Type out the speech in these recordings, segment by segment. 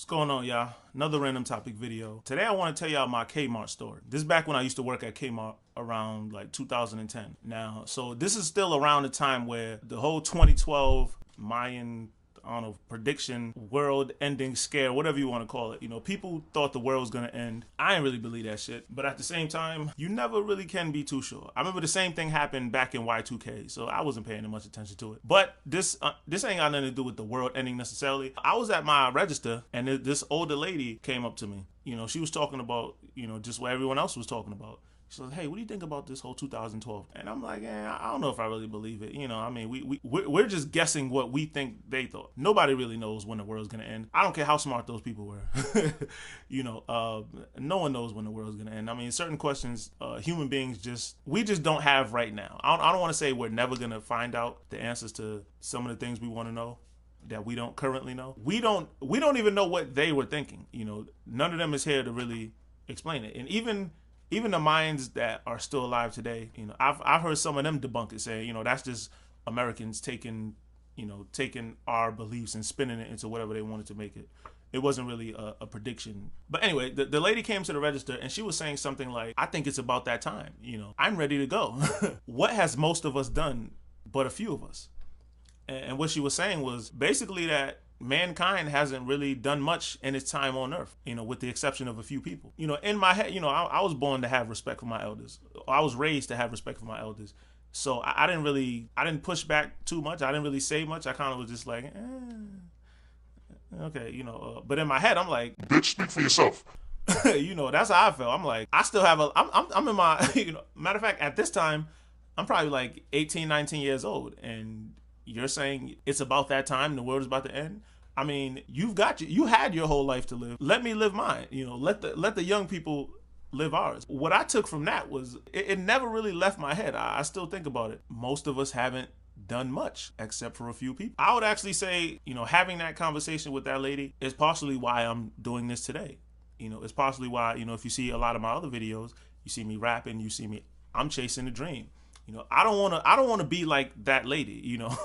What's going on, y'all? Another random topic video. Today I want to tell y'all my Kmart story. This is back when I used to work at Kmart around like 2010. Now, so this is still around the time where the whole 2012 Mayan, I don't know, prediction, world ending scare, whatever you want to call it. You know, people thought the world was going to end. I didn't really believe that shit. But at the same time, you never really can be too sure. I remember the same thing happened back in Y2K, so I wasn't paying much attention to it. But this ain't got nothing to do with the world ending necessarily. I was at my register and this older lady came up to me. You know, she was talking about, you know, just what everyone else was talking about. She said, "Hey, what do you think about this whole 2012?" And I'm like, I don't know if I really believe it. You know, I mean, we're just guessing what we think they thought. Nobody really knows when the world's gonna end. I don't care how smart those people were. You know, no one knows when the world's gonna end. I mean, certain questions, human beings we just don't have right now. I don't want to say we're never gonna find out the answers to some of the things we want to know that we don't currently know. We don't even know what they were thinking. You know, none of them is here to really explain it. And even the minds that are still alive today, you know, I've heard some of them debunk it, saying, you know, that's just Americans taking our beliefs and spinning it into whatever they wanted to make it. It wasn't really a prediction. But anyway, the lady came to the register and she was saying something like, "I think it's about that time. You know, I'm ready to go." What has most of us done but a few of us? And what she was saying was basically that mankind hasn't really done much in its time on earth, you know, with the exception of a few people. You know, in my head, you know, I was born to have respect for my elders. I was raised to have respect for my elders. So I didn't push back too much. I didn't really say much. I kind of was just like, okay, you know, but in my head, I'm like, "Bitch, speak for yourself." You know, that's how I felt. I'm like, I still have I'm in my, you know, matter of fact, at this time, I'm probably like 18, 19 years old. And you're saying it's about that time, the world is about to end. I mean, you had your whole life to live. Let me live mine. You know, let the young people live ours. What I took from that was it never really left my head. I still think about it. Most of us haven't done much except for a few people. I would actually say, you know, having that conversation with that lady is partially why I'm doing this today. You know, it's partially why, you know, if you see a lot of my other videos, you see me rapping, I'm chasing a dream. You know, I don't want to be like that lady, you know.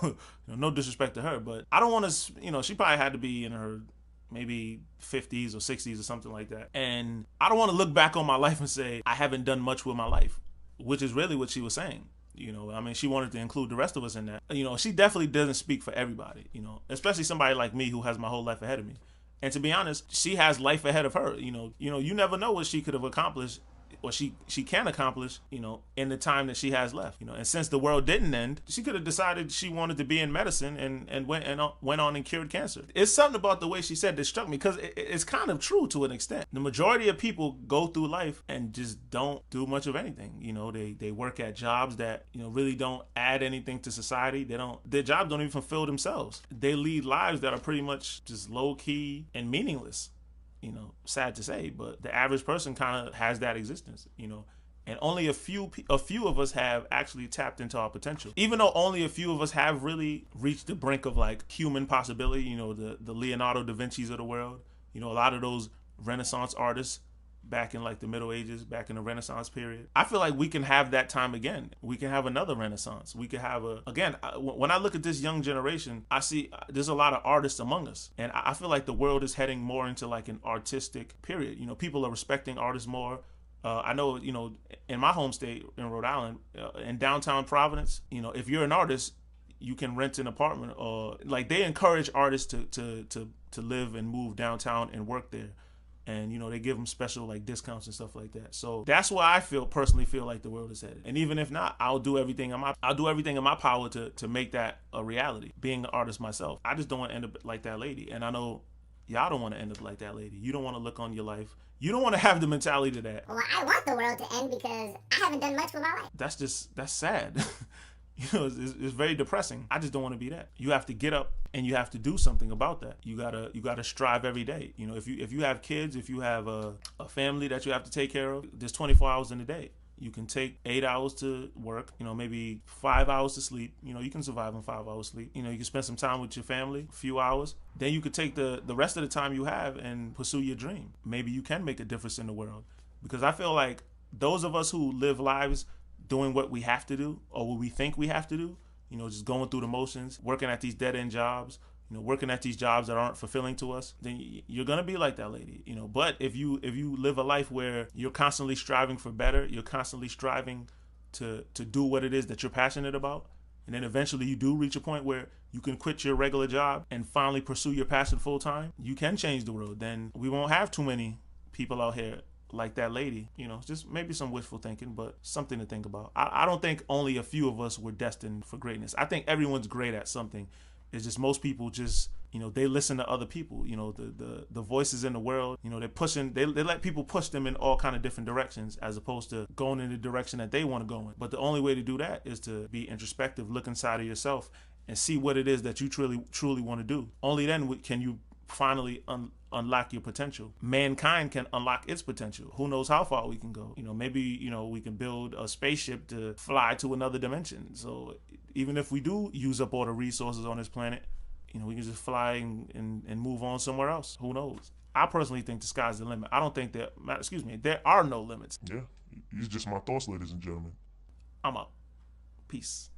No disrespect to her, but I don't want to, you know, she probably had to be in her maybe 50s or 60s or something like that. And I don't want to look back on my life and say I haven't done much with my life, which is really what she was saying. You know, I mean, she wanted to include the rest of us in that. You know, she definitely doesn't speak for everybody, you know, especially somebody like me who has my whole life ahead of me. And to be honest, she has life ahead of her. You never know what she could have accomplished, or she can accomplish, you know, in the time that she has left, you know. And since the world didn't end, she could have decided she wanted to be in medicine and went on and cured cancer. It's something about the way she said that struck me, because it's kind of true to an extent. The majority of people go through life and just don't do much of anything. You know, they work at jobs that, you know, really don't add anything to society. Their jobs don't even fulfill themselves. They lead lives that are pretty much just low key and meaningless. You know, sad to say, but the average person kind of has that existence, you know, and only a few of us have actually tapped into our potential. Even though only a few of us have really reached the brink of like human possibility, you know, the Leonardo da Vinci's of the world, you know, a lot of those Renaissance artists back in like the Middle Ages, back in the Renaissance period. I feel like we can have that time again. We can have another Renaissance. We could have when I look at this young generation, I see there's a lot of artists among us. And I feel like the world is heading more into like an artistic period. You know, people are respecting artists more. I know, you know, in my home state, in Rhode Island, in downtown Providence, you know, if you're an artist, you can rent an apartment, or like they encourage artists to live and move downtown and work there. And, you know, they give them special like discounts and stuff like that. So that's why I personally feel like the world is headed. And even if not, I'll do everything in my power to make that a reality. Being an artist myself, I just don't want to end up like that lady. And I know y'all don't want to end up like that lady. You don't want to look on your life. You don't want to have the mentality that, well, I want the world to end because I haven't done much with my life. That's sad. You know, it's very depressing. I just don't want to be that. You have to get up and you have to do something about that. You gotta strive every day. You know, if you have kids, if you have a family that you have to take care of, there's 24 hours in a day. You can take 8 hours to work, you know, maybe 5 hours to sleep. You know, you can survive on 5 hours sleep. You know, you can spend some time with your family, a few hours. Then you could take the rest of the time you have and pursue your dream. Maybe you can make a difference in the world. Because I feel like those of us who live lives doing what we have to do or what we think we have to do, you know, just going through the motions, working at these dead-end jobs, working at these jobs that aren't fulfilling to us, then you're gonna be like that lady. But if you live a life where you're constantly striving for better, you're constantly striving to do what it is that you're passionate about, and then eventually you do reach a point where you can quit your regular job and finally pursue your passion full time, you can change the world. Then we won't have too many people out here like that lady. Just maybe some wishful thinking, but something to think about. I don't think only a few of us were destined for greatness. I think everyone's great at something. It's just most people just, they listen to other people, the voices in the world, they let people push them in all kind of different directions as opposed to going in the direction that they want to go in. But the only way to do that is to be introspective, look inside of yourself and see what it is that you truly want to do. Only then can you finally unlock your potential. Mankind can unlock its potential. Who knows how far we can go? Maybe, we can build a spaceship to fly to another dimension. So even if we do use up all the resources on this planet, we can just fly and move on somewhere else. Who knows? I personally think the sky's the limit. I don't think there are no limits. Yeah, these are just my thoughts, ladies and gentlemen. I'm out. Peace.